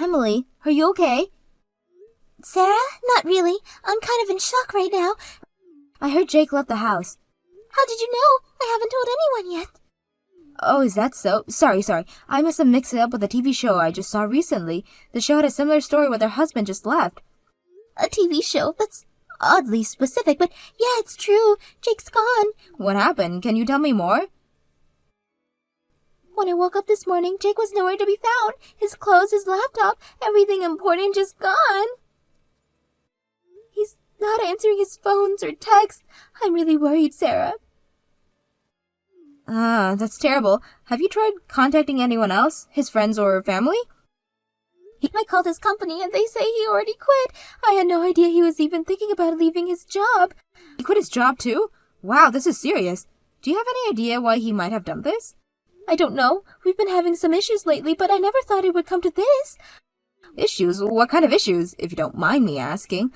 Emily, are you okay? Sarah? Not really. I'm kind of in shock right now. I heard Jake left the house. How did you know? I haven't told anyone yet. Oh, is that so? Sorry. I must have mixed it up with a TV show I just saw recently. The show had a similar story where their husband just left. A TV show? That's oddly specific, but yeah, it's true. Jake's gone. What happened? Can you tell me more? When I woke up this morning, Jake was nowhere to be found. His clothes, his laptop, everything important just gone. He's not answering his phones or texts. I'm really worried, Sarah. That's terrible. Have you tried contacting anyone else? His friends or family? I called his company and they say he already quit. I had no idea he was even thinking about leaving his job. He quit his job too? Wow, this is serious. Do you have any idea why he might have done this? I don't know. We've been having some issues lately, but I never thought it would come to this. Issues? What kind of issues, if you don't mind me asking?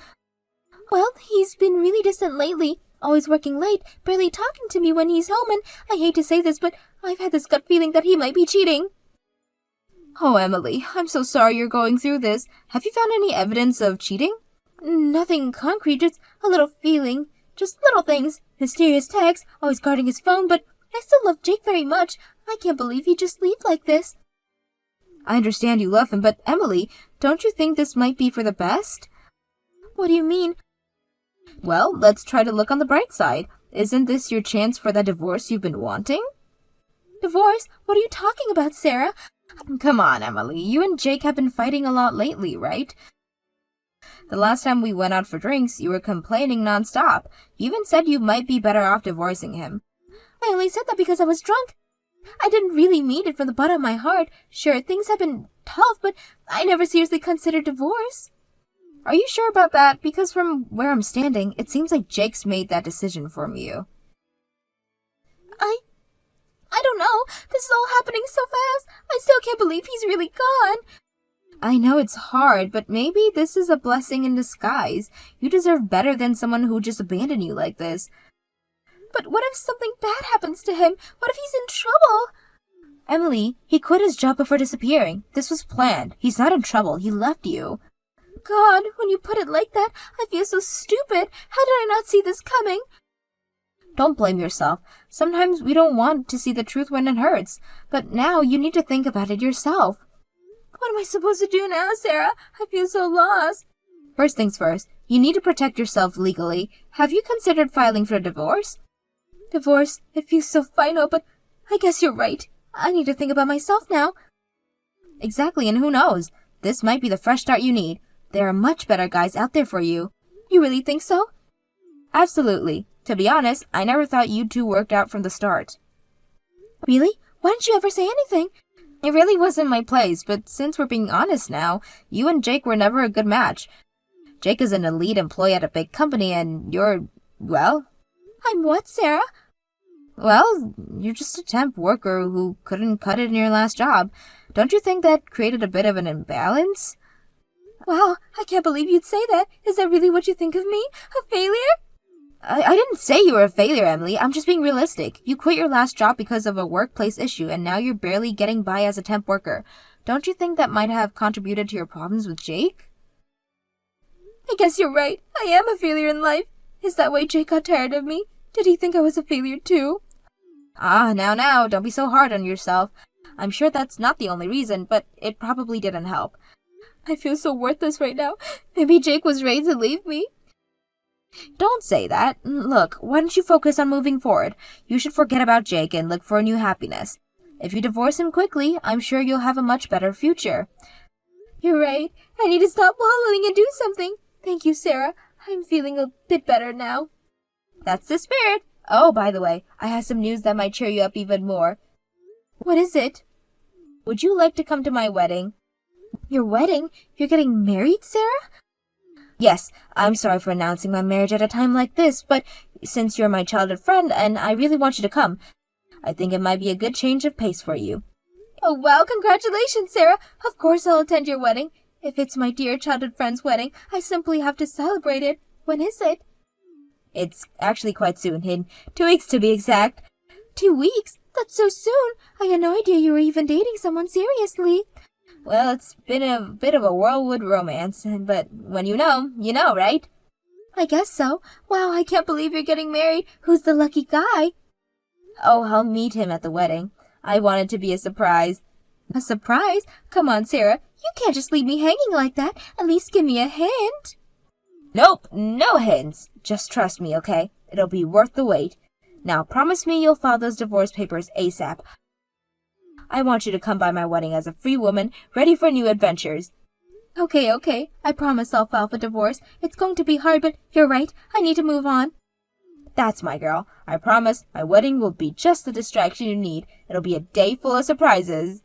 Well, he's been really distant lately. Always working late, barely talking to me when he's home, and I hate to say this, but I've had this gut feeling that he might be cheating. Oh, Emily, I'm so sorry you're going through this. Have you found any evidence of cheating? Nothing concrete, just a little feeling. Just little things. Mysterious texts, always guarding his phone, but I still love Jake very much. I can't believe he'd just leave like this. I understand you love him, but Emily, don't you think this might be for the best? What do you mean? Well, let's try to look on the bright side. Isn't this your chance for that divorce you've been wanting? Divorce? What are you talking about, Sarah? Come on, Emily. You and Jake have been fighting a lot lately, right? The last time we went out for drinks, you were complaining nonstop. You even said you might be better off divorcing him. I only said that because I was drunk. I didn't really mean it from the bottom of my heart. Sure, things have been tough, but I never seriously considered divorce. Are you sure about that? Because from where I'm standing, it seems like Jake's made that decision for you. I don't know. This is all happening so fast. I still can't believe he's really gone. I know it's hard, but maybe this is a blessing in disguise. You deserve better than someone who just abandoned you like this. But what if something bad happens to him? What if he's in trouble? Emily, he quit his job before disappearing. This was planned. He's not in trouble. He left you. God, when you put it like that, I feel so stupid. How did I not see this coming? Don't blame yourself. Sometimes we don't want to see the truth when it hurts. But now you need to think about it yourself. What am I supposed to do now, Sarah? I feel so lost. First things first, you need to protect yourself legally. Have you considered filing for a divorce? Divorce? It feels so final, but I guess you're right. I need to think about myself now. Exactly, and who knows? This might be the fresh start you need. There are much better guys out there for you. You really think so? Absolutely. To be honest, I never thought you two worked out from the start. Really? Why didn't you ever say anything? It really wasn't my place, but since we're being honest now, you and Jake were never a good match. Jake is an elite employee at a big company, and you're, well... I'm what, Sarah? Well, you're just a temp worker who couldn't cut it in your last job. Don't you think that created a bit of an imbalance? Wow, I can't believe you'd say that. Is that really what you think of me? A failure? I didn't say you were a failure, Emily. I'm just being realistic. You quit your last job because of a workplace issue, and now you're barely getting by as a temp worker. Don't you think that might have contributed to your problems with Jake? I guess you're right. I am a failure in life. Is that why Jake got tired of me? Did he think I was a failure too? Now, don't be so hard on yourself. I'm sure that's not the only reason, but it probably didn't help. I feel so worthless right now. Maybe Jake was ready to leave me. Don't say that. Look, why don't you focus on moving forward? You should forget about Jake and look for a new happiness. If you divorce him quickly, I'm sure you'll have a much better future. You're right. I need to stop wallowing and do something. Thank you, Sarah. I'm feeling a bit better now. That's the spirit. Oh, by the way, I have some news that might cheer you up even more. What is it? Would you like to come to my wedding? Your wedding? You're getting married, Sarah? Yes, I'm sorry for announcing my marriage at a time like this, but since you're my childhood friend and I really want you to come, I think it might be a good change of pace for you. Oh, wow, congratulations, Sarah. Of course I'll attend your wedding. If it's my dear childhood friend's wedding, I simply have to celebrate it. When is it? It's actually quite soon, in 2 weeks to be exact. 2 weeks? That's so soon. I had no idea you were even dating someone seriously. Well, it's been a bit of a whirlwind romance, but when you know, right? I guess so. Wow, I can't believe you're getting married. Who's the lucky guy? Oh, I'll meet him at the wedding. I want it to be a surprise. A surprise? Come on, Sarah. You can't just leave me hanging like that. At least give me a hint. Nope, no hints. Just trust me, okay? It'll be worth the wait. Now, promise me you'll file those divorce papers ASAP. I want you to come by my wedding as a free woman, ready for new adventures. Okay. I promise I'll file for divorce. It's going to be hard, but you're right. I need to move on. That's my girl. I promise my wedding will be just the distraction you need. It'll be a day full of surprises.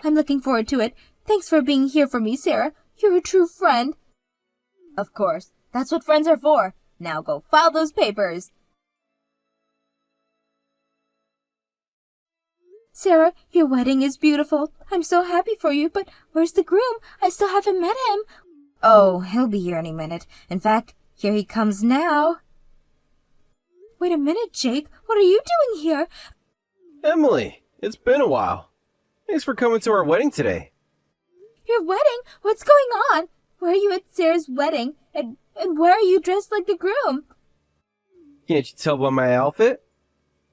I'm looking forward to it. Thanks for being here for me, Sarah. You're a true friend. Of course. That's what friends are for. Now go file those papers. Sarah, your wedding is beautiful. I'm so happy for you, but where's the groom? I still haven't met him. Oh, he'll be here any minute. In fact, here he comes now. Wait a minute, Jake. What are you doing here? Emily, it's been a while. Thanks for coming to our wedding today. Your wedding? What's going on? Where are you at Sarah's wedding? And where are you dressed like the groom? Can't you tell by my outfit?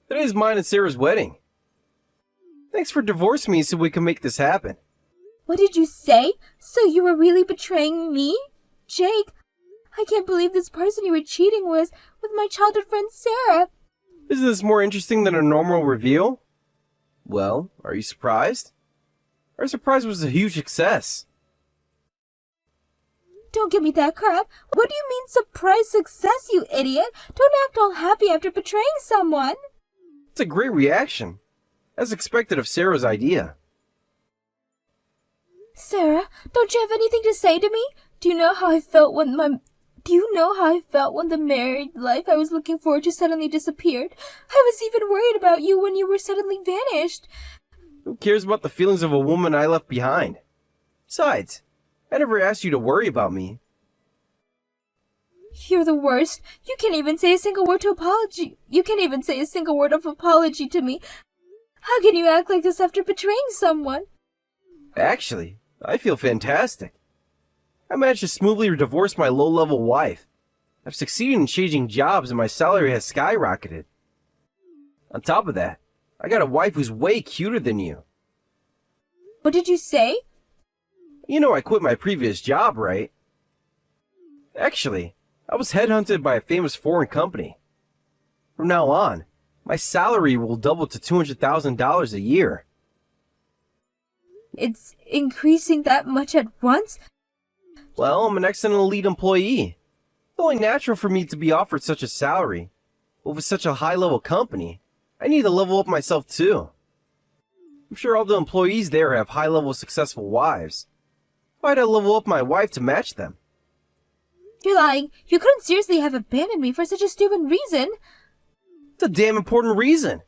Today's mine and Sarah's wedding. Thanks for divorcing me so we can make this happen. What did you say? So you were really betraying me? Jake, I can't believe this person you were cheating with my childhood friend Sarah. Isn't this more interesting than a normal reveal? Well, are you surprised? Our surprise was a huge success. Don't give me that crap. What do you mean surprise success, you idiot? Don't act all happy after betraying someone. It's a great reaction. As expected of Sarah's idea. Sarah, don't you have anything to say to me? Do you know how I felt when the married life I was looking forward to suddenly disappeared? I was even worried about you when you were suddenly vanished. Who cares about the feelings of a woman I left behind? Besides, I never asked you to worry about me. You're the worst. You can't even say a single word of apology to me. How can you act like this after betraying someone? Actually, I feel fantastic. I managed to smoothly divorce my low-level wife. I've succeeded in changing jobs and my salary has skyrocketed. On top of that, I got a wife who's way cuter than you. What did you say? You know I quit my previous job, right? Actually, I was headhunted by a famous foreign company. From now on, my salary will double to $200,000 a year. It's increasing that much at once? Well, I'm an excellent elite employee. It's only natural for me to be offered such a salary. But with such a high-level company, I need to level up myself too. I'm sure all the employees there have high-level successful wives. Why'd I level up my wife to match them? You're lying. You couldn't seriously have abandoned me for such a stupid reason. It's a damn important reason.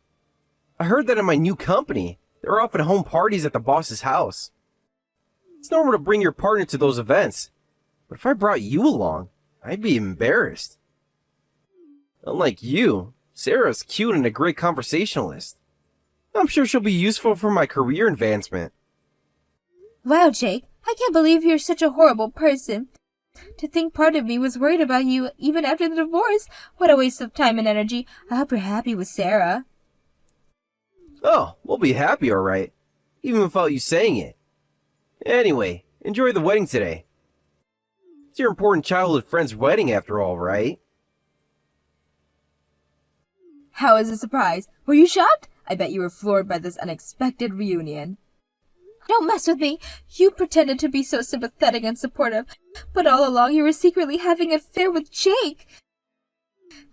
I heard that in my new company, they're often home parties at the boss's house. It's normal to bring your partner to those events, but if I brought you along, I'd be embarrassed. Unlike you, Sarah's cute and a great conversationalist. I'm sure she'll be useful for my career advancement. Wow, Jake, I can't believe you're such a horrible person. To think part of me was worried about you even after the divorce. What a waste of time and energy. I hope you're happy with Sarah. Oh, we'll be happy, alright. Even without you saying it. Anyway, enjoy the wedding today. It's your important childhood friend's wedding after all, right? How was the surprise? Were you shocked? I bet you were floored by this unexpected reunion. Don't mess with me. You pretended to be so sympathetic and supportive, but all along you were secretly having an affair with Jake.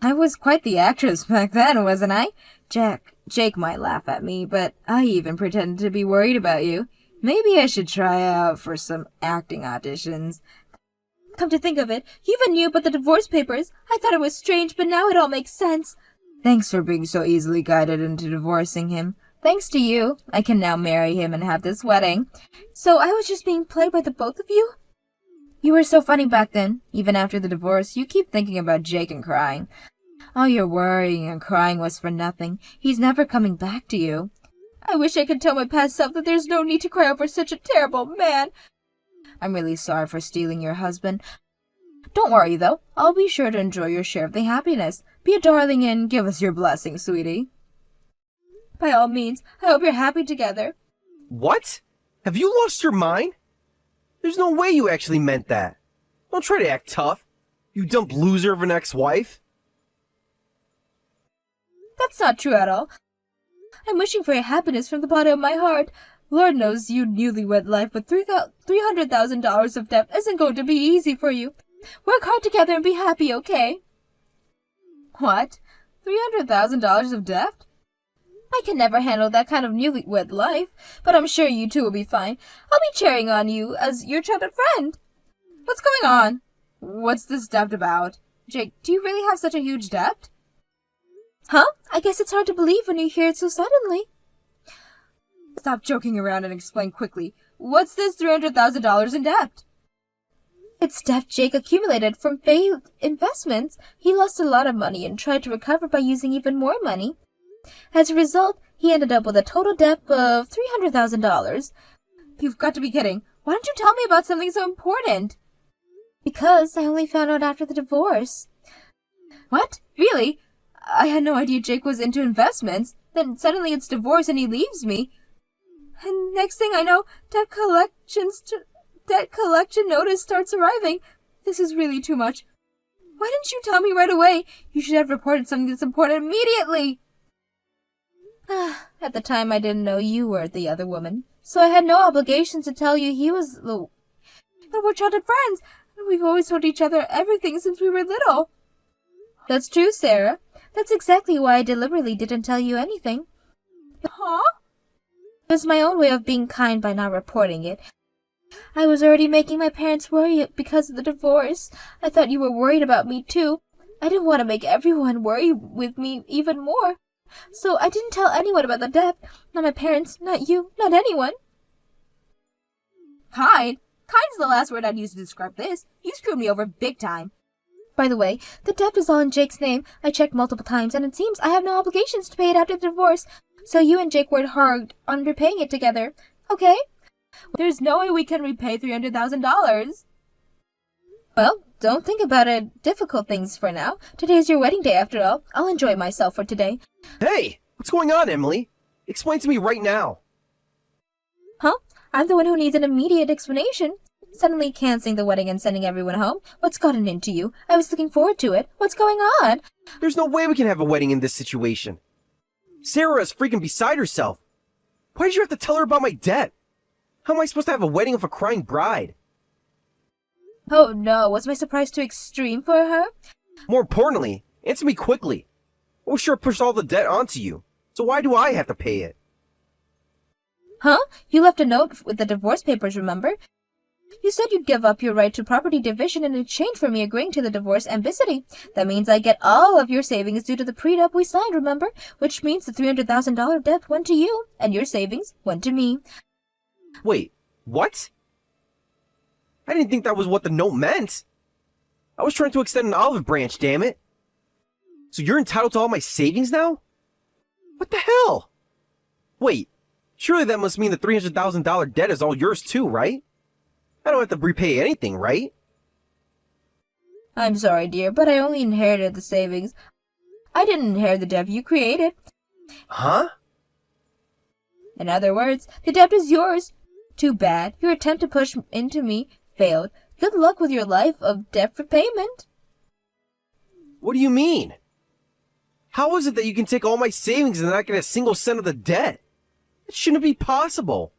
I was quite the actress back then, wasn't I? Jake might laugh at me, but I even pretended to be worried about you. Maybe I should try out for some acting auditions. Come to think of it, you even knew about the divorce papers. I thought it was strange, but now it all makes sense. Thanks for being so easily guided into divorcing him. Thanks to you, I can now marry him and have this wedding. So I was just being played by the both of you? You were so funny back then. Even after the divorce, you keep thinking about Jake and crying. All your worrying and crying was for nothing. He's never coming back to you. I wish I could tell my past self that there's no need to cry over such a terrible man. I'm really sorry for stealing your husband. Don't worry, though. I'll be sure to enjoy your share of the happiness. Be a darling and give us your blessing, sweetie. By all means, I hope you're happy together. What? Have you lost your mind? There's no way you actually meant that. Don't try to act tough, you dumb loser of an ex-wife. That's not true at all. I'm wishing for your happiness from the bottom of my heart. Lord knows you newlywed life with $300,000 of debt isn't going to be easy for you. Work hard together and be happy, okay? What? $300,000 of debt? I can never handle that kind of newlywed life, but I'm sure you two will be fine. I'll be cheering on you as your trusted friend. What's going on? What's this debt about? Jake, do you really have such a huge debt? Huh? I guess it's hard to believe when you hear it so suddenly. Stop joking around and explain quickly. What's this $300,000 in debt? It's debt Jake accumulated from failed investments. He lost a lot of money and tried to recover by using even more money. As a result, he ended up with a total debt of $300,000. You've got to be kidding. Why don't you tell me about something so important? Because I only found out after the divorce. What? Really? I had no idea Jake was into investments. Then suddenly it's divorce and he leaves me. And next thing I know, debt collection notice starts arriving. This is really too much. Why didn't you tell me right away? You should have reported something that's important immediately. At the time, I didn't know you were the other woman, so I had no obligation to tell you he was the... But we're childhood friends, and we've always told each other everything since we were little. That's true, Sarah. That's exactly why I deliberately didn't tell you anything. Huh? It was my own way of being kind by not reporting it. I was already making my parents worry because of the divorce. I thought you were worried about me, too. I didn't want to make everyone worry with me even more. So I didn't tell anyone about the debt. Not my parents, not you, not anyone. Kind? Kind's the last word I'd use to describe this. You screwed me over big time. By the way, the debt is all in Jake's name. I checked multiple times, and it seems I have no obligations to pay it after the divorce. So you and Jake worked hard on repaying it together. Okay? There's no way we can repay $300,000. Well, don't think about it. Difficult things for now. Today's your wedding day, after all. I'll enjoy myself for today. Hey! What's going on, Emily? Explain to me right now. Huh? I'm the one who needs an immediate explanation. Suddenly canceling the wedding and sending everyone home? What's gotten into you? I was looking forward to it. What's going on? There's no way we can have a wedding in this situation. Sarah is freaking beside herself. Why did you have to tell her about my debt? How am I supposed to have a wedding with a crying bride? Oh no, was my surprise too extreme for her? More importantly, answer me quickly. I was sure I pushed all the debt onto you, so why do I have to pay it? Huh? You left a note with the divorce papers, remember? You said you'd give up your right to property division in exchange for me agreeing to the divorce ambiguity. That means I get all of your savings due to the prenup we signed, remember? Which means the $300,000 debt went to you, and your savings went to me. Wait, what? I didn't think that was what the note meant. I was trying to extend an olive branch, damn it. So you're entitled to all my savings now? What the hell? Wait, surely that must mean the $300,000 debt is all yours too, right? I don't have to repay anything, right? I'm sorry, dear, but I only inherited the savings. I didn't inherit the debt you created. Huh? In other words, the debt is yours. Too bad. Your attempt to push into me failed. Good luck with your life of debt repayment. What do you mean? How is it that you can take all my savings and not get a single cent of the debt? It shouldn't be possible.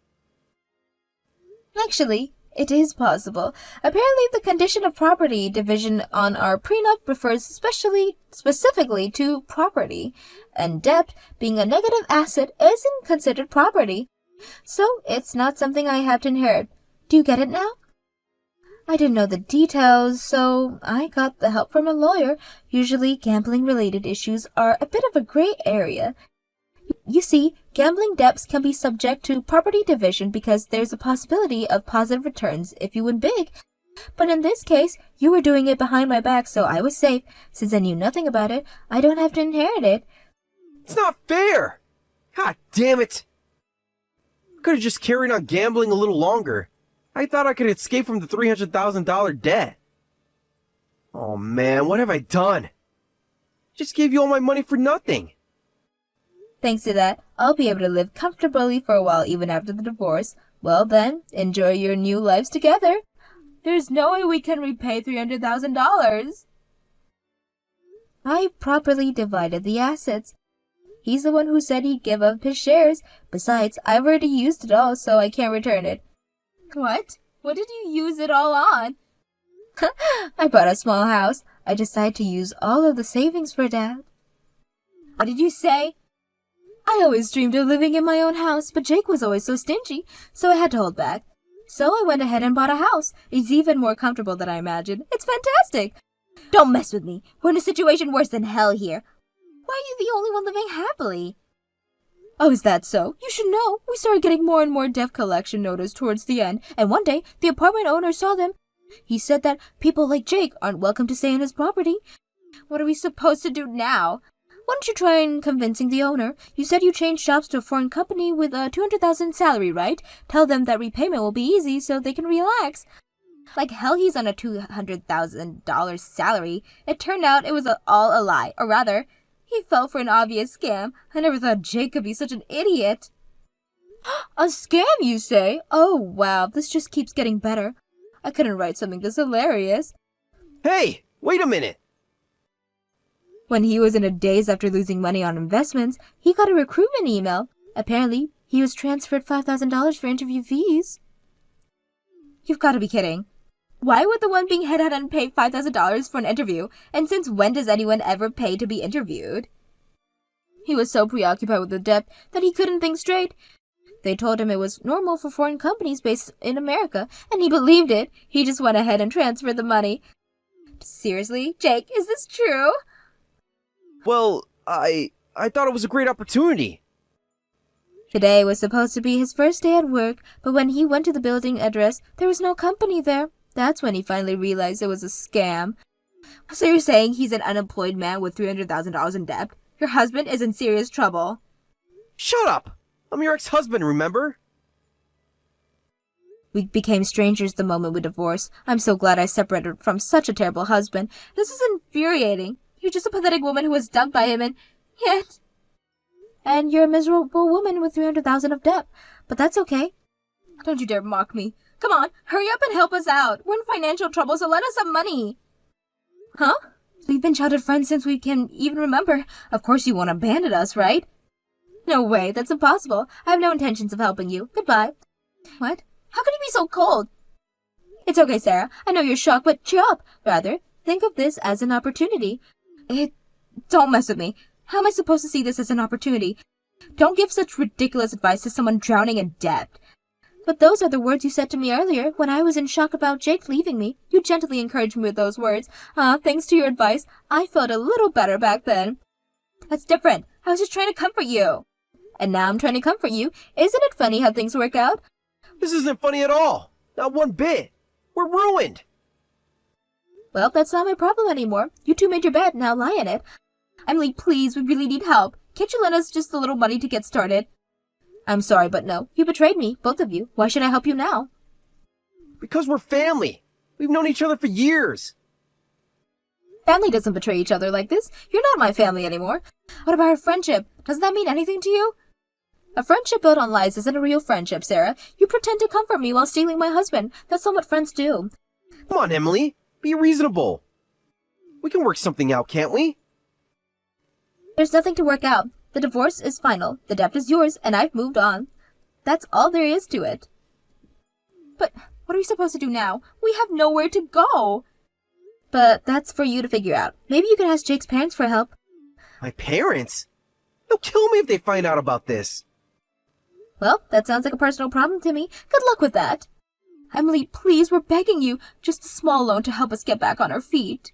Actually, it is possible. Apparently, the condition of property division on our prenup refers specifically to property, and debt, being a negative asset, isn't considered property. So, it's not something I have to inherit. Do you get it now? I didn't know the details, so I got the help from a lawyer. Usually, gambling-related issues are a bit of a gray area. You see, gambling debts can be subject to property division because there's a possibility of positive returns if you win big. But in this case, you were doing it behind my back, so I was safe. Since I knew nothing about it, I don't have to inherit it. It's not fair! God damn it! I could have just carried on gambling a little longer. I thought I could escape from the $300,000 debt. Oh man, what have I done? Just gave you all my money for nothing. Thanks to that, I'll be able to live comfortably for a while even after the divorce. Well then, enjoy your new lives together. There's no way we can repay $300,000. I properly divided the assets. He's the one who said he'd give up his shares. Besides, I've already used it all, so I can't return it. What? What did you use it all on? I bought a small house. I decided to use all of the savings for Dad. What did you say? I always dreamed of living in my own house, but Jake was always so stingy, so I had to hold back. So I went ahead and bought a house. It's even more comfortable than I imagined. It's fantastic. Don't mess with me. We're in a situation worse than hell here. Why are you the only one living happily? Oh, is that so? You should know. We started getting more and more debt collection notice towards the end, and one day the apartment owner saw them. He said that people like Jake aren't welcome to stay in his property. What are we supposed to do now? Why don't you try convincing the owner? You said you changed jobs to a foreign company with a $200,000 salary, right? Tell them that repayment will be easy so they can relax. Like hell he's on a $200,000 salary. It turned out it was all a lie, or rather, he fell for an obvious scam. I never thought Jake could be such an idiot. A scam, you say? Oh, wow, this just keeps getting better. I couldn't write something this hilarious. Hey, wait a minute. When he was in a daze after losing money on investments, he got a recruitment email. Apparently, he was transferred $5,000 for interview fees. You've got to be kidding. Why would the one being headhunted pay $5,000 for an interview? And since when does anyone ever pay to be interviewed? He was so preoccupied with the debt that he couldn't think straight. They told him it was normal for foreign companies based in America, and he believed it. He just went ahead and transferred the money. Seriously, Jake, is this true? Well, I thought it was a great opportunity. Today was supposed to be his first day at work, but when he went to the building address, there was no company there. That's when he finally realized it was a scam. So you're saying he's an unemployed man with $300,000 in debt? Your husband is in serious trouble. Shut up! I'm your ex-husband, remember? We became strangers the moment we divorced. I'm so glad I separated from such a terrible husband. This is infuriating. You're just a pathetic woman who was dumped by him and yet... And you're a miserable woman with $300,000 of debt. But that's okay. Don't you dare mock me. Come on, hurry up and help us out. We're in financial trouble, so lend us some money. Huh? We've been childhood friends since we can even remember. Of course you won't abandon us, right? No way, that's impossible. I have no intentions of helping you. Goodbye. What? How can you be so cold? It's okay, Sarah. I know you're shocked, but cheer up. Rather, think of this as an opportunity. Don't mess with me. How am I supposed to see this as an opportunity? Don't give such ridiculous advice to someone drowning in debt. But those are the words you said to me earlier when I was in shock about Jake leaving me. You gently encouraged me with those words. Thanks to your advice, I felt a little better back then. That's different. I was just trying to comfort you. And now I'm trying to comfort you. Isn't it funny how things work out? This isn't funny at all. Not one bit. We're ruined. Well, that's not my problem anymore. You two made your bed, now lie in it. Emily, please, we really need help. Can't you lend us just a little money to get started? I'm sorry, but no. You betrayed me, both of you. Why should I help you now? Because we're family. We've known each other for years. Family doesn't betray each other like this. You're not my family anymore. What about our friendship? Doesn't that mean anything to you? A friendship built on lies isn't a real friendship, Sarah. You pretend to comfort me while stealing my husband. That's not what friends do. Come on, Emily. Be reasonable. We can work something out, can't we? There's nothing to work out. The divorce is final. The debt is yours, and I've moved on. That's all there is to it. But what are we supposed to do now? We have nowhere to go. But that's for you to figure out. Maybe you can ask Jake's parents for help. My parents? They'll kill me if they find out about this. Well, that sounds like a personal problem to me. Good luck with that. Emily, please, we're begging you. Just a small loan to help us get back on our feet.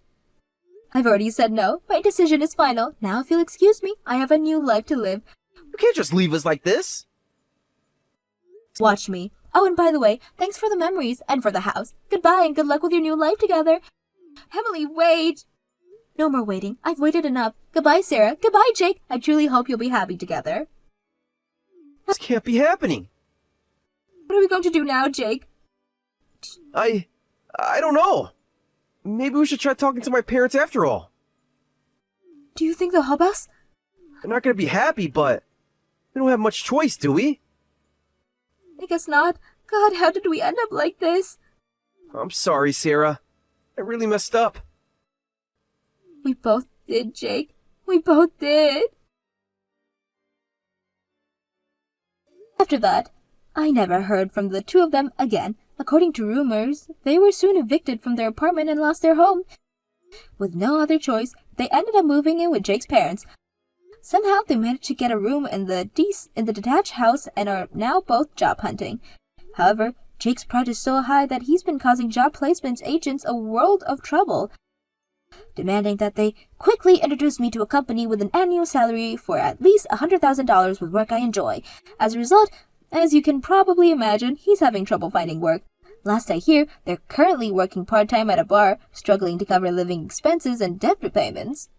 I've already said no. My decision is final. Now, if you'll excuse me, I have a new life to live. You can't just leave us like this. Watch me. Oh, and by the way, thanks for the memories and for the house. Goodbye and good luck with your new life together. Emily, wait. No more waiting. I've waited enough. Goodbye, Sarah. Goodbye, Jake. I truly hope you'll be happy together. This can't be happening. What are we going to do now, Jake? I don't know. Maybe we should try talking to my parents after all. Do you think they'll help us? They're not gonna be happy, but we don't have much choice, do we? I guess not. God, how did we end up like this? I'm sorry, Sarah. I really messed up. We both did, Jake. We both did. After that, I never heard from the two of them again. According to rumors, they were soon evicted from their apartment and lost their home. With no other choice, they ended up moving in with Jake's parents. Somehow they managed to get a room in the detached house and are now both job hunting. However, Jake's pride is so high that he's been causing job placements agents a world of trouble, demanding that they quickly introduce me to a company with an annual salary for at least $100,000 with work I enjoy. As a result, as you can probably imagine, he's having trouble finding work. Last I hear, they're currently working part-time at a bar, struggling to cover living expenses and debt repayments.